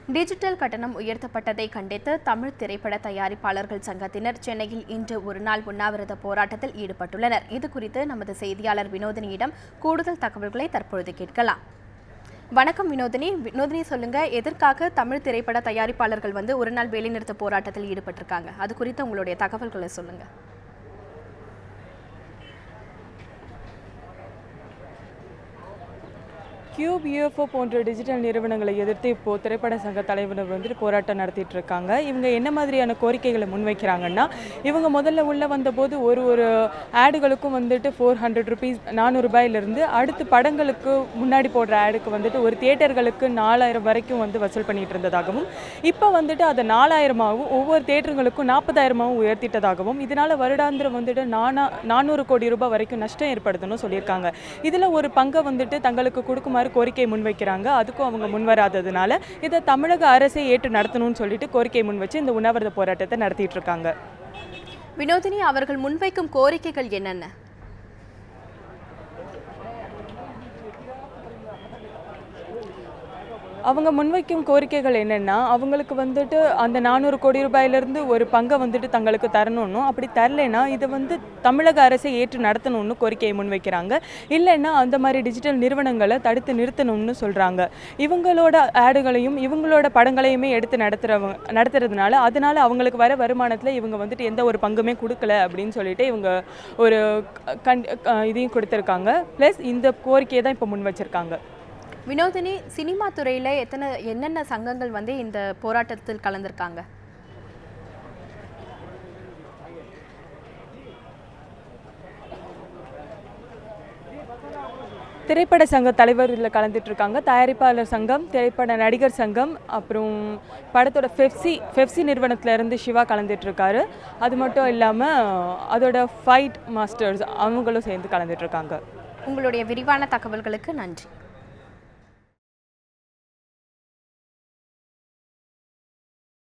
Digital கட்டணம் உயர்த்தப்பட்டதை கண்டித்து தமிழ் திரைப்பட தயாரிப்பாளர்கள் சங்கத்தினர் சென்னையில் இன்று ஒருநாள் உண்ணாவிரத போராட்டத்தில் ஈடுபட்டுள்ளனர். இதுகுறித்து நமது செய்தியாளர் வினோதினியிடம் கூடுதல் தகவல்களை தற்பொழுது கேட்கலாம். வணக்கம் வினோதினி. சொல்லுங்க, எதற்காக தமிழ் திரைப்பட தயாரிப்பாளர்கள் ஒரு நாள் வேலைநிறுத்த போராட்டத்தில் ஈடுபட்டிருக்காங்க? அது குறித்து உங்களுடைய தகவல்களை சொல்லுங்க. கியூப், யூஎஃப்ஓ போன்ற டிஜிட்டல் நிறுவனங்களை எதிர்த்து இப்போது திரைப்பட சங்க தலைவர் போராட்டம் நடத்திட்டு இருக்காங்க. இவங்க என்ன மாதிரியான கோரிக்கைகளை முன்வைக்கிறாங்கன்னா, இவங்க முதல்ல உள்ள வந்தபோது ஒரு ஆடுகளுக்கும் 400 ருபீஸ், 400 ரூபாயிலிருந்து அடுத்து படங்களுக்கு முன்னாடி போடுற ஆடுக்கு ஒரு தியேட்டர்களுக்கு 4000 வரைக்கும் வசூல் பண்ணிட்டு இருந்ததாகவும், இப்போ அதை 4000ஆகவும் ஒவ்வொரு தியேட்டர்களுக்கும் 40,000ஆகவும் உயர்த்திட்டதாகவும், இதனால வருடாந்திரம் 400 கோடி ரூபாய் வரைக்கும் நஷ்டம் ஏற்படுதுன்னு சொல்லியிருக்காங்க. இதில் ஒரு பங்கை தங்களுக்கு கொடுக்குமாறு கோரிக்கை முன்வைக்கிறாங்க. அதுக்கும் அவங்க முன்வராததுனால இதை தமிழக அரசை ஏற்று நடத்தணும்னு சொல்லிட்டு கோரிக்கை முன்வச்சு இந்த உண்ணாவிரத போராட்டத்தை நடத்திட்டு இருக்காங்க. வினோதினி, அவர்கள் முன்வைக்கும் கோரிக்கைகள் என்னென்ன? அவங்க முன்வைக்கும் கோரிக்கைகள் என்னென்னா, அவங்களுக்கு அந்த 400 கோடி ரூபாயிலிருந்து ஒரு பங்கை தங்களுக்கு தரணும்னு, அப்படி தரலைன்னா இதை தமிழக அரசை ஏற்று நடத்தணும்னு கோரிக்கையை முன்வைக்கிறாங்க. இல்லைன்னா அந்த மாதிரி டிஜிட்டல் நிறுவனங்களை தடுத்து நிறுத்தணும்னு சொல்கிறாங்க. இவங்களோட ஆடுகளையும் இவங்களோட படங்களையுமே எடுத்து நடத்துறதுனால அதனால அவங்களுக்கு வர வருமானத்தில் இவங்க எந்த ஒரு பங்குமே கொடுக்கல அப்படின்னு சொல்லிட்டு இவங்க ஒரு இதையும் கொடுத்துருக்காங்க. ப்ளஸ் இந்த கோரிக்கையை தான் இப்போ முன் வச்சிருக்காங்க. வினோதினி, சினிமா துறையில் என்னென்ன சங்கங்கள் இந்த போராட்டத்தில் கலந்திருக்காங்க? திரைப்பட சங்க தலைவர் இதில் கலந்துட்டு இருக்காங்க. தயாரிப்பாளர் சங்கம், திரைப்பட நடிகர் சங்கம், அப்புறம் படத்தோட ஃபெப்சி நிறுவனத்திலேருந்து சிவா கலந்துட்டு இருக்காரு. அது மட்டும் இல்லாமல் அதோட ஃபைட் மாஸ்டர்ஸ் அவங்களும் சேர்ந்து கலந்துட்டு இருக்காங்க. உங்களுடைய விரிவான தகவல்களுக்கு நன்றி.